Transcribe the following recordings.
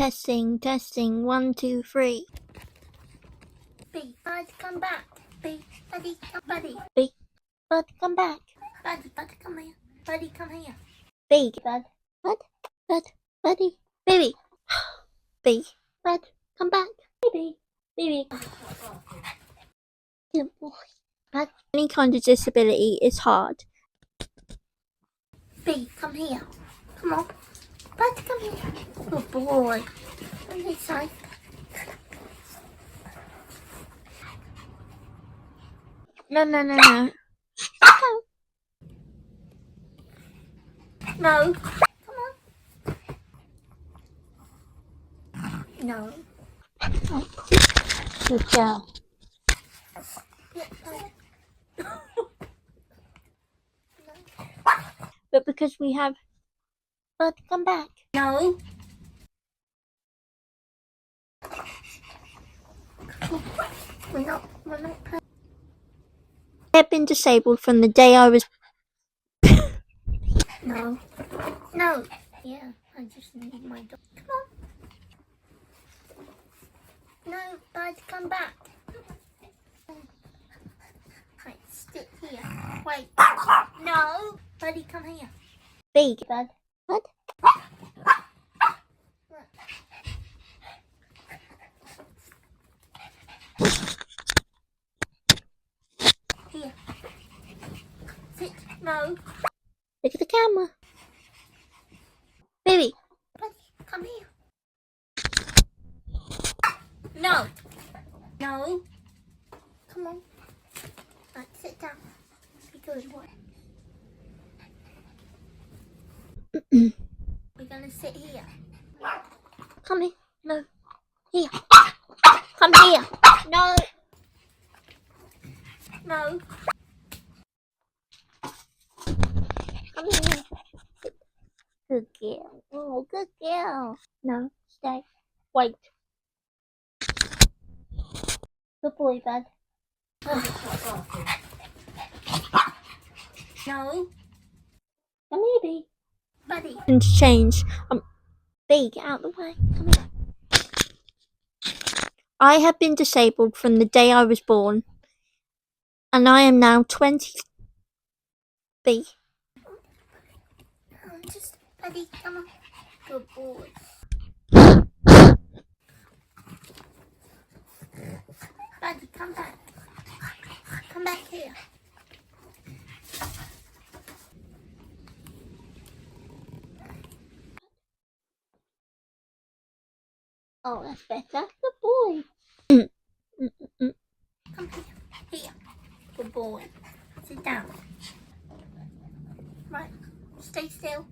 Testing, testing, 1, 2, 3. B, bud, come back. B, buddy, come, buddy. B, bud, come back. Buddy, buddy, come here. Buddy, come here. B, bud, bud, buddy, baby. B, bud, come back. Baby, baby. Good boy. Bud. Any kind of disability is hard. B, come here. Come on. Bud, come here. Good boy. On this side. No. No. No. Come on. No. Oh, good girl. But because we have Bud, come back. No. We're not playing. I have been disabled from the day I was. No. No. Yeah, I just need my dog. Come on. No, Bud, come back. Right, stick here. Wait. No. Buddy, come here. Big Bud. Bud. Here. Sit. No. Look at the camera. Baby. Buddy, come here. No. No. Come on. Right, sit down. Be good. What? We're gonna sit here. Come here. No. Here. Come here. No. No. Come here. Good girl. Oh, good girl. No. Stay. Wait. Good boy, Bud. No. Come here, B. Buddy. And to change. B, get out of the way. Come here. I have been disabled from the day I was born. And I am now 20. B. Just, Buddy, come on. Good boy. Buddy, come back. Come back here. Oh, that's better. Good boy. Come here. Here. Good boy. Sit down. Right. Stay still.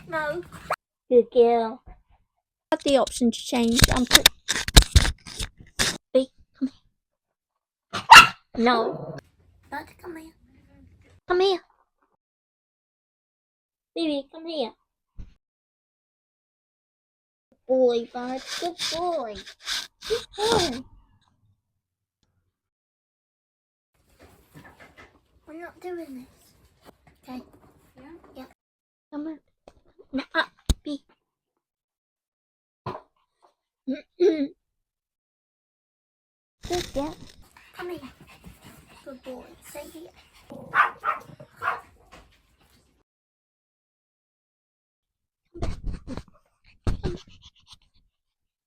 No. Good girl. I have the option to change. B, come here. No. Bud, come here. Come here. Baby, come here. Good boy, Bud. Good boy. Good boy. We're not doing this. Okay. Yeah? Yeah. Come on. Now up, B. Good girl. Come here. Good boy. Stay here.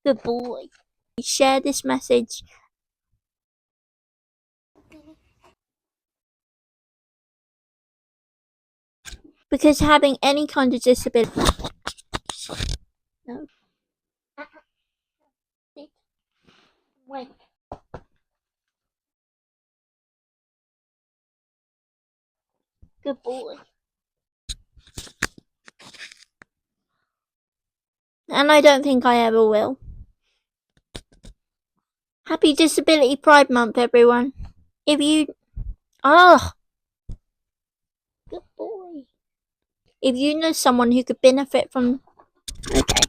Good boy. Share this message. Because having any kind of disability. No. Wait. Good boy. And I don't think I ever will. Happy Disability Pride Month, everyone. If you... Oh! Good boy. If you know someone who could benefit from... Okay.